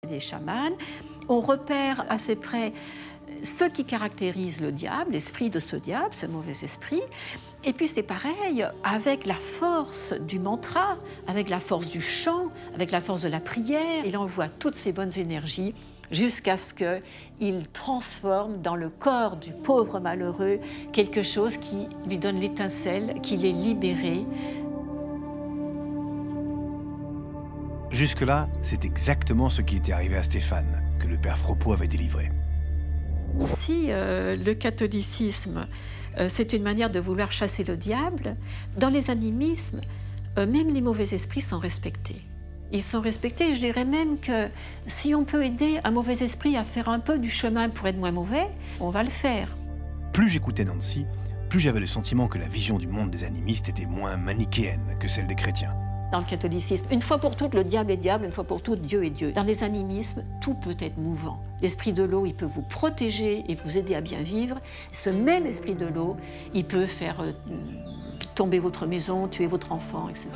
des chamans. On repère assez près ce qui caractérise le diable, l'esprit de ce diable, ce mauvais esprit. Et puis c'est pareil avec la force du mantra, avec la force du chant, avec la force de la prière. Il envoie toutes ces bonnes énergies jusqu'à ce qu'il transforme dans le corps du pauvre malheureux quelque chose qui lui donne l'étincelle, qui l'est libéré. Jusque-là, c'est exactement ce qui était arrivé à Stéphane, que le père Fropeau avait délivré. Si le catholicisme, c'est une manière de vouloir chasser le diable, dans les animismes, même les mauvais esprits sont respectés. Ils sont respectés, je dirais même que si on peut aider un mauvais esprit à faire un peu du chemin pour être moins mauvais, on va le faire. Plus j'écoutais Nancy, plus j'avais le sentiment que la vision du monde des animistes était moins manichéenne que celle des chrétiens. Dans le catholicisme, une fois pour toutes, le diable est diable, une fois pour toutes, Dieu est Dieu. Dans les animismes, tout peut être mouvant. L'esprit de l'eau, il peut vous protéger et vous aider à bien vivre. Ce même esprit de l'eau, il peut faire tomber votre maison, tuer votre enfant, etc.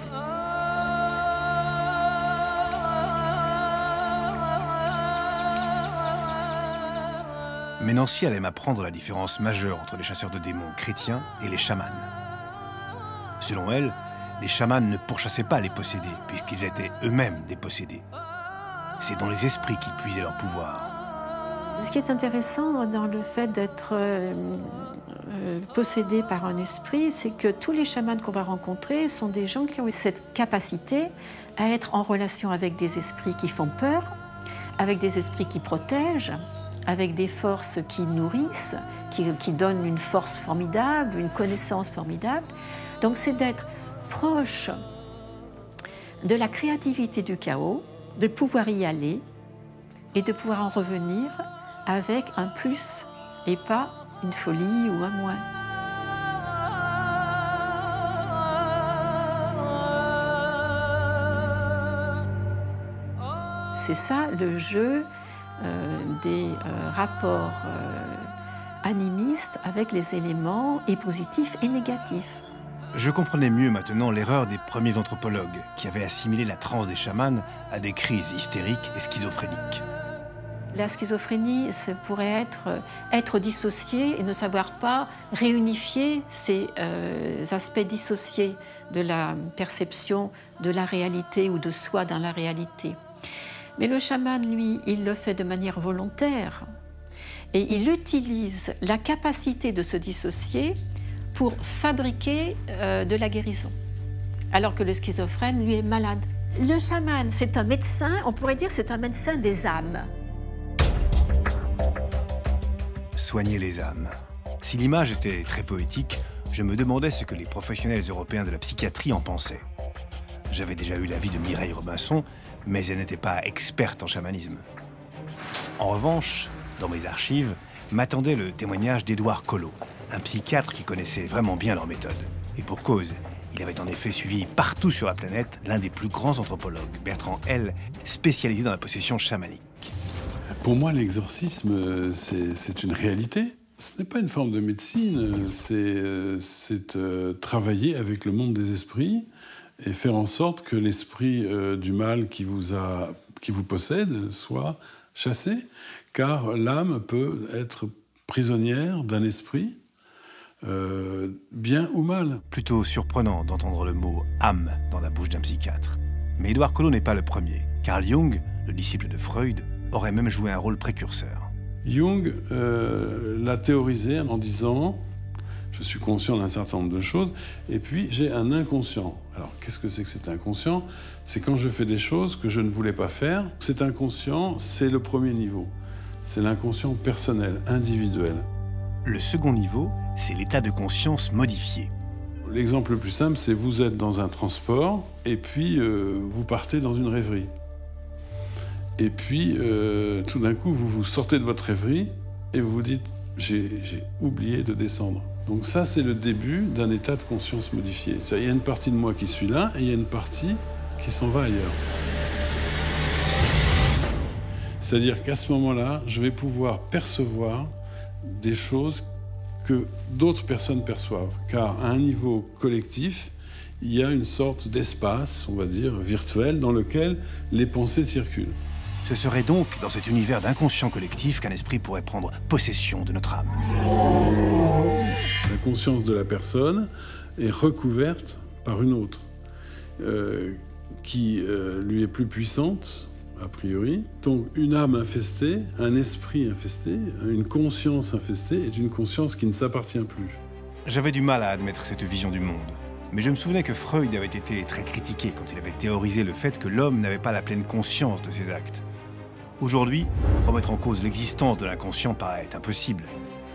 Mais Nancy allait m'apprendre la différence majeure entre les chasseurs de démons chrétiens et les chamans. Selon elle, les chamans ne pourchassaient pas les possédés, puisqu'ils étaient eux-mêmes des possédés. C'est dans les esprits qu'ils puisaient leur pouvoir. Ce qui est intéressant dans le fait d'être possédé par un esprit, c'est que tous les chamans qu'on va rencontrer sont des gens qui ont cette capacité à être en relation avec des esprits qui font peur, avec des esprits qui protègent, avec des forces qui nourrissent, qui donnent une force formidable, une connaissance formidable. Donc c'est d'être proche de la créativité du chaos, de pouvoir y aller et de pouvoir en revenir avec un plus et pas une folie ou un moins. C'est ça le jeu des rapports animistes avec les éléments et positifs et négatifs. Je comprenais mieux maintenant l'erreur des premiers anthropologues qui avaient assimilé la transe des chamans à des crises hystériques et schizophréniques. La schizophrénie, ça pourrait être dissocié et ne savoir pas réunifier ces aspects dissociés de la perception de la réalité ou de soi dans la réalité. Mais le chaman, lui, il le fait de manière volontaire et il utilise la capacité de se dissocier pour fabriquer de la guérison, alors que le schizophrène, lui, est malade. Le chaman, c'est un médecin, on pourrait dire c'est un médecin des âmes. Soigner les âmes. Si l'image était très poétique, je me demandais ce que les professionnels européens de la psychiatrie en pensaient. J'avais déjà eu l'avis de Mireille Robinson, mais elle n'était pas experte en chamanisme. En revanche, dans mes archives, m'attendait le témoignage d'Édouard Collot, un psychiatre qui connaissait vraiment bien leur méthode. Et pour cause, il avait en effet suivi partout sur la planète l'un des plus grands anthropologues, Bertrand L., spécialisé dans la possession chamanique. Pour moi, l'exorcisme, c'est une réalité. Ce n'est pas une forme de médecine, c'est travailler avec le monde des esprits et faire en sorte que l'esprit du mal qui vous possède soit chassé, car l'âme peut être prisonnière d'un esprit, bien ou mal. Plutôt surprenant d'entendre le mot « âme » dans la bouche d'un psychiatre. Mais Édouard Collot n'est pas le premier. Carl Jung, le disciple de Freud, aurait même joué un rôle précurseur. Jung l'a théorisé en disant « je suis conscient d'un certain nombre de choses, et puis j'ai un inconscient ». Alors, qu'est-ce que c'est que cet inconscient? C'est quand je fais des choses que je ne voulais pas faire. Cet inconscient, c'est le premier niveau. C'est l'inconscient personnel, individuel. Le second niveau, c'est l'état de conscience modifié. L'exemple le plus simple, c'est vous êtes dans un transport, et puis vous partez dans une rêverie. Et puis, tout d'un coup, vous sortez de votre rêverie et vous vous dites « j'ai oublié de descendre ». Donc ça, c'est le début d'un état de conscience modifié. Il y a une partie de moi qui suis là et il y a une partie qui s'en va ailleurs. C'est-à-dire qu'à ce moment-là, je vais pouvoir percevoir des choses que d'autres personnes perçoivent. Car à un niveau collectif, il y a une sorte d'espace, on va dire, virtuel, dans lequel les pensées circulent. Ce serait donc dans cet univers d'inconscient collectif qu'un esprit pourrait prendre possession de notre âme. La conscience de la personne est recouverte par une autre, qui lui est plus puissante, a priori. Donc une âme infestée, un esprit infesté, une conscience infestée est une conscience qui ne s'appartient plus. J'avais du mal à admettre cette vision du monde. Mais je me souvenais que Freud avait été très critiqué quand il avait théorisé le fait que l'homme n'avait pas la pleine conscience de ses actes. Aujourd'hui, remettre en cause l'existence de l'inconscient paraît impossible.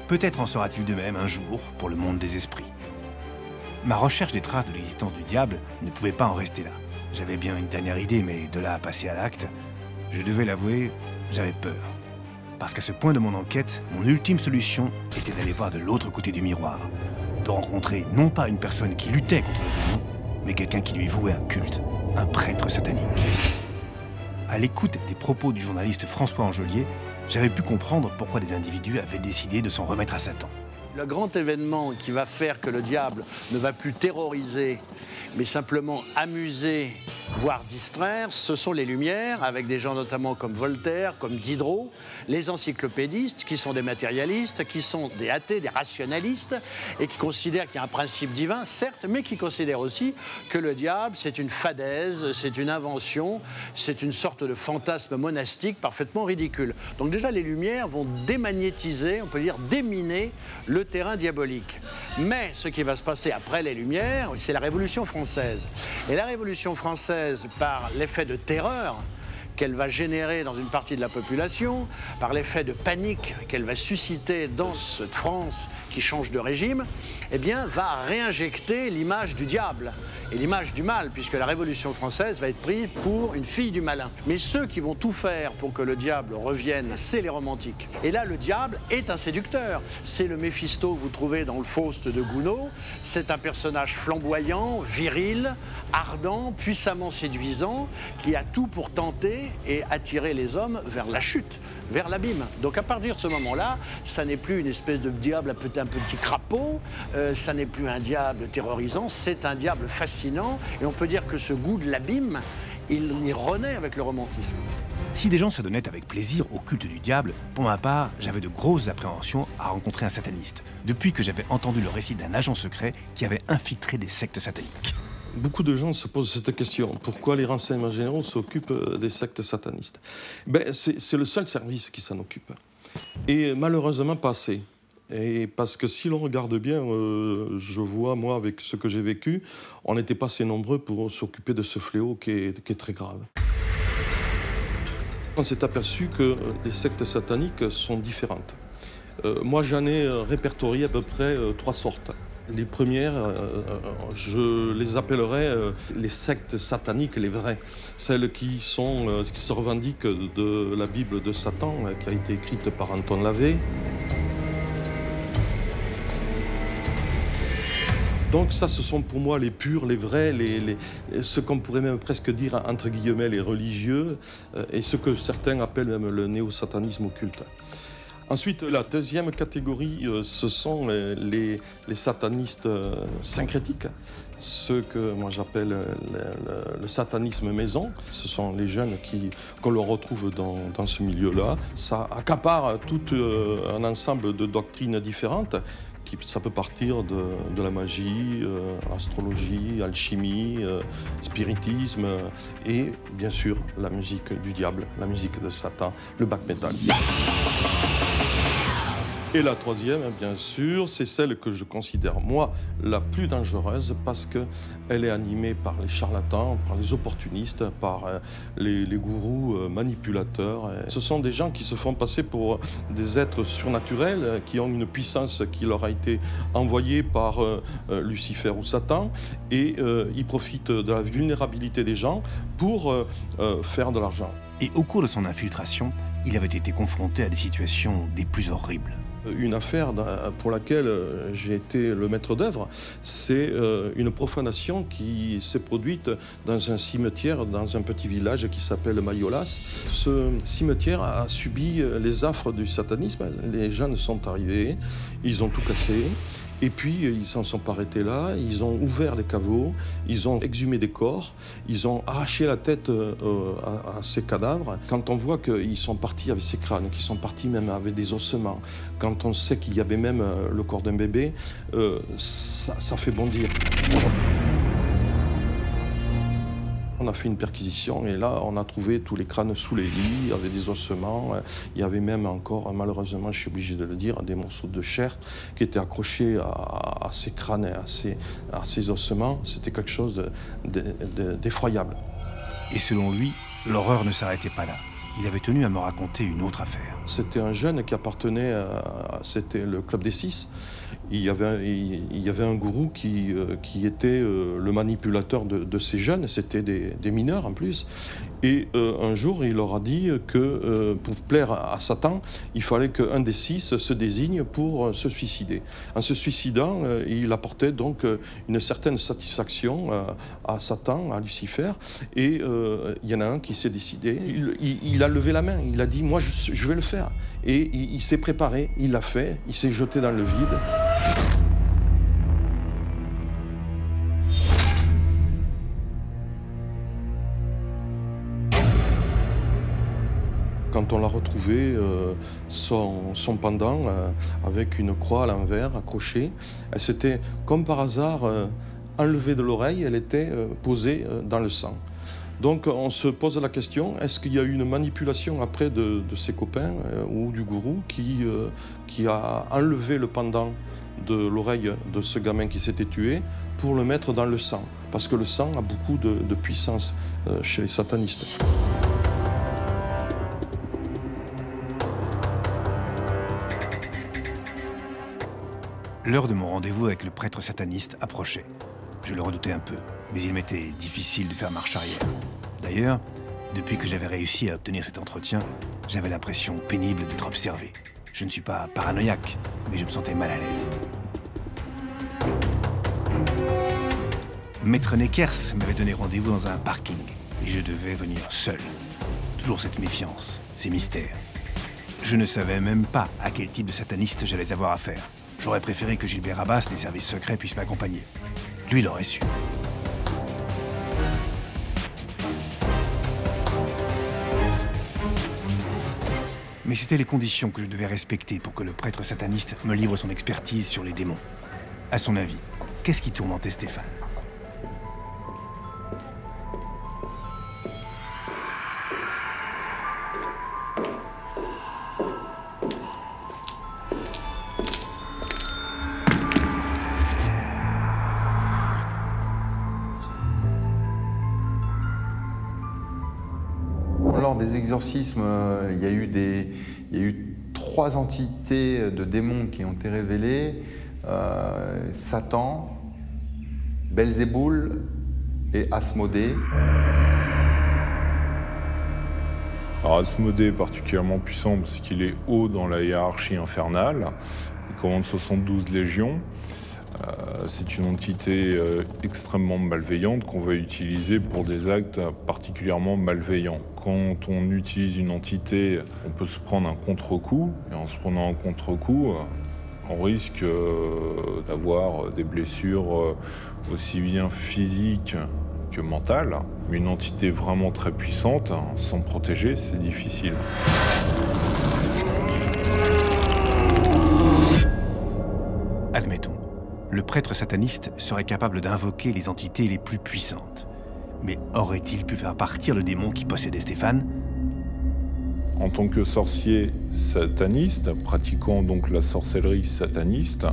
Peut-être en sera-t-il de même un jour pour le monde des esprits. Ma recherche des traces de l'existence du diable ne pouvait pas en rester là. J'avais bien une dernière idée, mais de là à passer à l'acte, je devais l'avouer, j'avais peur. Parce qu'à ce point de mon enquête, mon ultime solution était d'aller voir de l'autre côté du miroir. De rencontrer non pas une personne qui luttait contre le démon, mais quelqu'un qui lui vouait un culte, un prêtre satanique. À l'écoute des propos du journaliste François Angelier, j'avais pu comprendre pourquoi des individus avaient décidé de s'en remettre à Satan. Le grand événement qui va faire que le diable ne va plus terroriser, mais simplement amuser, voire distraire, ce sont les Lumières, avec des gens notamment comme Voltaire, comme Diderot, les encyclopédistes, qui sont des matérialistes, qui sont des athées, des rationalistes, et qui considèrent qu'il y a un principe divin, certes, mais qui considèrent aussi que le diable, c'est une fadaise, c'est une invention, c'est une sorte de fantasme monastique parfaitement ridicule. Donc déjà, les Lumières vont démagnétiser, on peut dire déminer, le terrain diabolique. Mais ce qui va se passer après les Lumières, c'est la Révolution française. Et la Révolution française, par l'effet de terreur qu'elle va générer dans une partie de la population, par l'effet de panique qu'elle va susciter dans cette France qui change de régime, eh bien, va réinjecter l'image du diable et l'image du mal, puisque la Révolution française va être prise pour une fille du malin. Mais ceux qui vont tout faire pour que le diable revienne, c'est les romantiques. Et là, le diable est un séducteur. C'est le Méphisto que vous trouvez dans le Faust de Gounod. C'est un personnage flamboyant, viril, ardent, puissamment séduisant, qui a tout pour tenter et attirer les hommes vers la chute, vers l'abîme. Donc à partir de ce moment-là, ça n'est plus une espèce de diable un petit crapaud, ça n'est plus un diable terrorisant, c'est un diable fascinant. Et on peut dire que ce goût de l'abîme, il y renaît avec le romantisme. Si des gens se donnaient avec plaisir au culte du diable, pour ma part, j'avais de grosses appréhensions à rencontrer un sataniste, depuis que j'avais entendu le récit d'un agent secret qui avait infiltré des sectes sataniques. Beaucoup de gens se posent cette question. Pourquoi les renseignements généraux s'occupent des sectes satanistes? C'est le seul service qui s'en occupe. Et malheureusement pas assez. Et parce que si l'on regarde bien, je vois, moi, avec ce que j'ai vécu, on n'était pas assez nombreux pour s'occuper de ce fléau qui est très grave. On s'est aperçu que les sectes sataniques sont différentes. Moi, j'en ai répertorié à peu près 3 sortes. Les premières, je les appellerais les sectes sataniques, les vraies. Celles qui se revendiquent de la Bible de Satan, qui a été écrite par Anton LaVey. Donc ça, ce sont pour moi les purs, les vrais, ce qu'on pourrait même presque dire, entre guillemets, les religieux, et ce que certains appellent même le néo-satanisme occulte. Ensuite, la deuxième catégorie, ce sont les satanistes syncrétiques, ceux que moi j'appelle le satanisme maison. Ce sont les jeunes qu'on le retrouve dans ce milieu-là. Ça accapare tout un ensemble de doctrines différentes. Ça peut partir de la magie, astrologie, alchimie, spiritisme et bien sûr la musique du diable, la musique de Satan, le black metal. Et la troisième, bien sûr, c'est celle que je considère, moi, la plus dangereuse parce qu'elle est animée par les charlatans, par les opportunistes, par les gourous manipulateurs. Ce sont des gens qui se font passer pour des êtres surnaturels, qui ont une puissance qui leur a été envoyée par Lucifer ou Satan, et ils profitent de la vulnérabilité des gens pour faire de l'argent. Et au cours de son infiltration, il avait été confronté à des situations des plus horribles. Une affaire pour laquelle j'ai été le maître d'œuvre, c'est une profanation qui s'est produite dans un cimetière, dans un petit village qui s'appelle Mayolas. Ce cimetière a subi les affres du satanisme. Les jeunes sont arrivés, ils ont tout cassé. Et puis, ils s'en sont pas arrêtés là, ils ont ouvert les caveaux, ils ont exhumé des corps, ils ont arraché la tête à ces cadavres. Quand on voit qu'ils sont partis avec ces crânes, qu'ils sont partis même avec des ossements, quand on sait qu'il y avait même le corps d'un bébé, ça fait bondir. On a fait une perquisition et là, on a trouvé tous les crânes sous les lits, il y avait des ossements, il y avait même encore, malheureusement, je suis obligé de le dire, des morceaux de chair qui étaient accrochés à ces crânes et à ces ossements. C'était quelque chose d'effroyable. Et selon lui, l'horreur ne s'arrêtait pas là. Il avait tenu à me raconter une autre affaire. C'était un jeune qui appartenait c'était le Club des Six. Il y avait un gourou qui était le manipulateur de ces jeunes, c'était des mineurs en plus. Et un jour, il leur a dit que pour plaire à Satan, il fallait qu'un des 6 se désigne pour se suicider. En se suicidant, il apportait donc une certaine satisfaction à Satan, à Lucifer. Et il y en a un qui s'est décidé. Il a levé la main, il a dit « moi je vais le faire ». Et il s'est préparé, il l'a fait, il s'est jeté dans le vide. Quand on l'a retrouvé, son pendant, avec une croix à l'envers, accrochée, elle s'était, comme par hasard, enlevée de l'oreille, elle était posée dans le sang. Donc on se pose la question, est-ce qu'il y a eu une manipulation après de ses copains ou du gourou qui a enlevé le pendant de l'oreille de ce gamin qui s'était tué pour le mettre dans le sang? Parce que le sang a beaucoup de puissance chez les satanistes. L'heure de mon rendez-vous avec le prêtre sataniste approchait. Je le redoutais un peu, mais il m'était difficile de faire marche arrière. D'ailleurs, depuis que j'avais réussi à obtenir cet entretien, j'avais l'impression pénible d'être observé. Je ne suis pas paranoïaque, mais je me sentais mal à l'aise. Maître Neckers m'avait donné rendez-vous dans un parking, et je devais venir seul. Toujours cette méfiance, ces mystères. Je ne savais même pas à quel type de sataniste j'allais avoir affaire. J'aurais préféré que Gilbert Abbas, des services secrets, puisse m'accompagner. Lui, il aurait su. Mais c'était les conditions que je devais respecter pour que le prêtre sataniste me livre son expertise sur les démons. À son avis, qu'est-ce qui tourmentait Stéphane ? Lors des exorcismes, il y a eu 3 entités de démons qui ont été révélées. Satan, Belzéboul et Asmodée. Alors Asmodée est particulièrement puissant parce qu'il est haut dans la hiérarchie infernale. Il commande 72 légions. C'est une entité extrêmement malveillante qu'on va utiliser pour des actes particulièrement malveillants. Quand on utilise une entité, on peut se prendre un contre-coup, et en se prenant un contre-coup, on risque d'avoir des blessures aussi bien physiques que mentales. Mais une entité vraiment très puissante, sans protéger, c'est difficile. Admettons. Le prêtre sataniste serait capable d'invoquer les entités les plus puissantes. Mais aurait-il pu faire partir le démon qui possédait Stéphane ? En tant que sorcier sataniste, pratiquant donc la sorcellerie sataniste,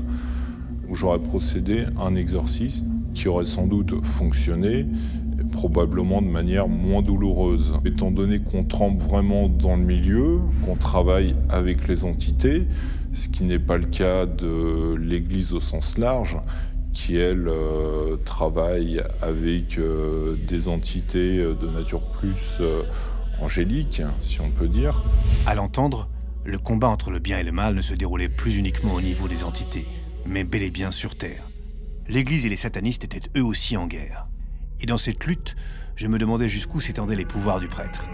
j'aurais procédé à un exorcisme qui aurait sans doute fonctionné, probablement de manière moins douloureuse. Étant donné qu'on trempe vraiment dans le milieu, qu'on travaille avec les entités, ce qui n'est pas le cas de l'Église au sens large, qui, elle, travaille avec des entités de nature plus angélique, si on peut dire. À l'entendre, le combat entre le bien et le mal ne se déroulait plus uniquement au niveau des entités, mais bel et bien sur Terre. L'Église et les satanistes étaient eux aussi en guerre. Et dans cette lutte, je me demandais jusqu'où s'étendaient les pouvoirs du prêtre.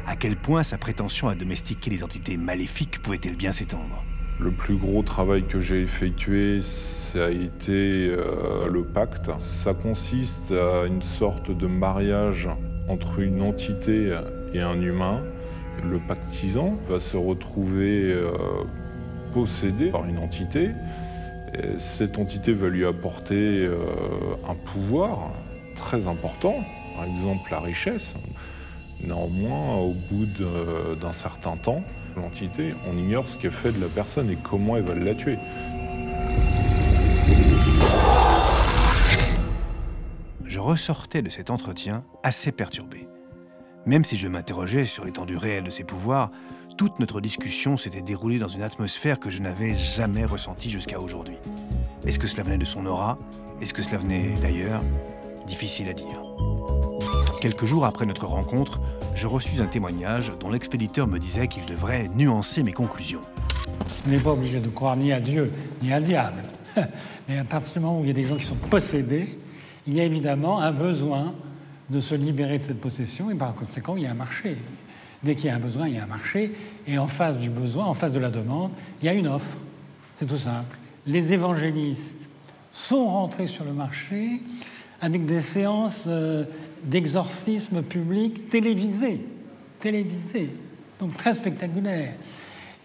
À quel point sa prétention à domestiquer les entités maléfiques pouvait-elle bien s'étendre ? Le plus gros travail que j'ai effectué, ça a été le pacte. Ça consiste à une sorte de mariage entre une entité et un humain. Le pactisant va se retrouver possédé par une entité. Et cette entité va lui apporter un pouvoir très important, par exemple la richesse. Néanmoins, au bout d'un certain temps, l'entité, on ignore ce qu'elle fait de la personne et comment elle va la tuer. Je ressortais de cet entretien assez perturbé. Même si je m'interrogeais sur l'étendue réelle de ses pouvoirs, toute notre discussion s'était déroulée dans une atmosphère que je n'avais jamais ressentie jusqu'à aujourd'hui. Est-ce que cela venait de son aura? Est-ce que cela venait d'ailleurs? Difficile à dire. Quelques jours après notre rencontre, je reçus un témoignage dont l'expéditeur me disait qu'il devrait nuancer mes conclusions. On n'est pas obligé de croire ni à Dieu, ni à diable. Mais à partir du moment où il y a des gens qui sont possédés, il y a évidemment un besoin de se libérer de cette possession, et par conséquent, il y a un marché. Dès qu'il y a un besoin, il y a un marché, et en face du besoin, en face de la demande, il y a une offre. C'est tout simple. Les évangélistes sont rentrés sur le marché avec des séances d'exorcisme public télévisées, donc très spectaculaires.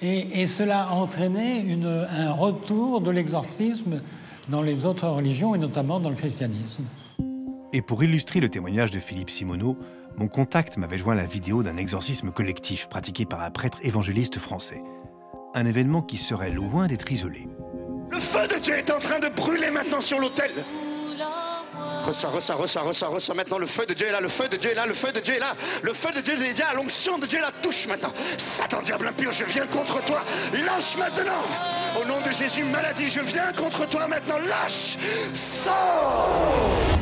Et cela a entraîné un retour de l'exorcisme dans les autres religions, et notamment dans le christianisme. Et pour illustrer le témoignage de Philippe Simoneau, mon contact m'avait joint la vidéo d'un exorcisme collectif pratiqué par un prêtre évangéliste français. Un événement qui serait loin d'être isolé. Le feu de Dieu est en train de brûler maintenant sur l'autel. Reçois maintenant, le feu de Dieu est là, le feu de Dieu est là, le feu de Dieu est là, le feu de Dieu est là, l'onction de Dieu la touche maintenant. Satan, diable impur, je viens contre toi, lâche maintenant. Au nom de Jésus, maladie, je viens contre toi maintenant, lâche, sors.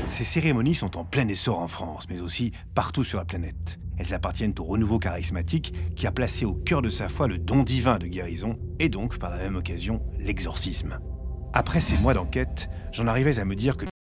Ces cérémonies sont en plein essor en France, mais aussi partout sur la planète. Elles appartiennent au renouveau charismatique qui a placé au cœur de sa foi le don divin de guérison, et donc, par la même occasion, l'exorcisme. Après ces mois d'enquête, j'en arrivais à me dire que